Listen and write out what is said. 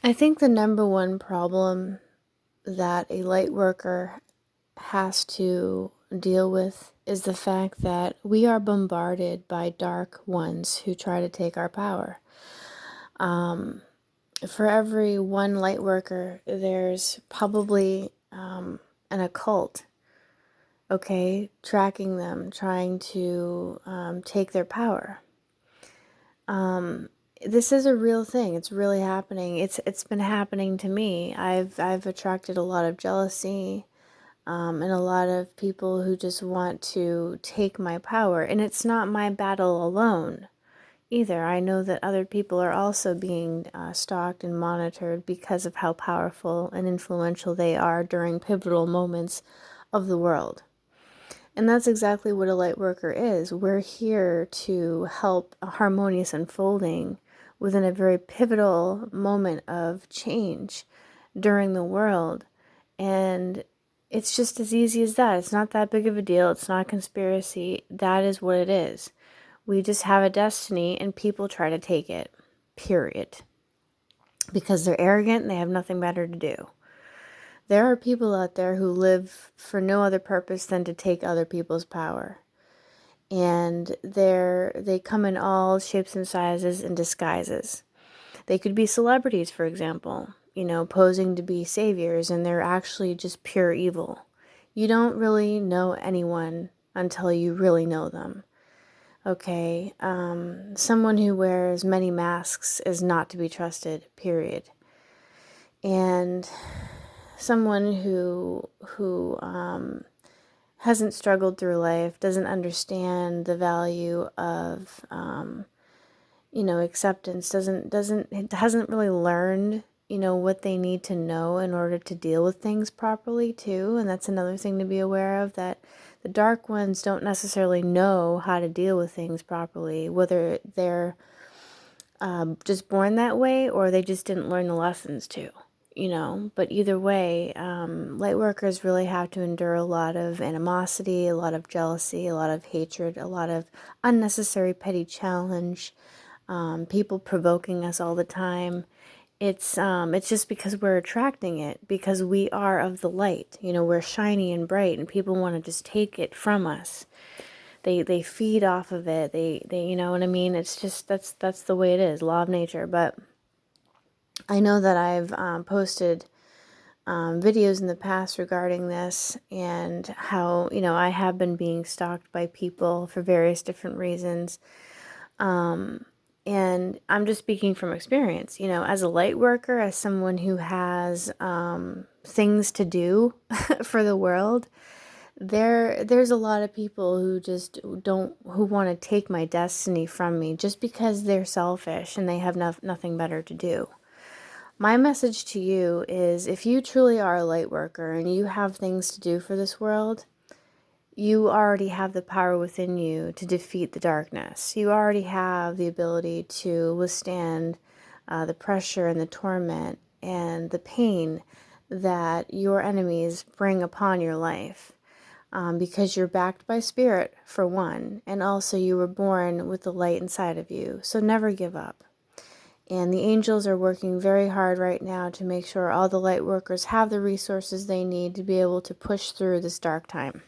I think the number one problem that a light worker has to deal with is the fact that we are bombarded by dark ones who try to take our power. For every one light worker, there's probably an occult, okay, tracking them, trying to take their power. This is a real thing. It's really happening. It's been happening to me. I've attracted a lot of jealousy, and a lot of people who just want to take my power. And it's not my battle alone either. I know that other people are also being stalked and monitored because of how powerful and influential they are during pivotal moments of the world. And that's exactly what a light worker is. We're here to help a harmonious unfolding within a very pivotal moment of change during the world. And it's just as easy as that. It's not that big of a deal. It's not a conspiracy. That is what it is. We just have a destiny and people try to take it. Period. Because they're arrogant and they have nothing better to do. There are people out there who live for no other purpose than to take other people's power. And they come in all shapes and sizes and disguises. They could be celebrities, for example, posing to be saviors, and they're actually just pure evil. You don't really know anyone until you really know them. Okay, someone who wears many masks is not to be trusted, period. And someone who hasn't struggled through life, doesn't understand the value of acceptance, hasn't really learned what they need to know in order to deal with things properly too. And that's another thing to be aware of, that the dark ones don't necessarily know how to deal with things properly, whether they're just born that way or they just didn't learn the lessons too. But either way, light workers really have to endure a lot of animosity, a lot of jealousy, a lot of hatred, a lot of unnecessary petty challenge, people provoking us all the time. It's just because we're attracting it, because we are of the light. We're shiny and bright, and people want to just take it from us. They feed off of it. They you know what I mean? It's just that's the way it is, law of nature. But I know that I've posted videos in the past regarding this, and how I have been being stalked by people for various different reasons. And I'm just speaking from experience, as a light worker, as someone who has things to do for the world. There's a lot of people who just who want to take my destiny from me just because they're selfish and they have nothing better to do. My message to you is, if you truly are a light worker and you have things to do for this world, you already have the power within you to defeat the darkness. You already have the ability to withstand the pressure and the torment and the pain that your enemies bring upon your life. Because you're backed by spirit, for one, and also you were born with the light inside of you. So never give up. And the angels are working very hard right now to make sure all the light workers have the resources they need to be able to push through this dark time.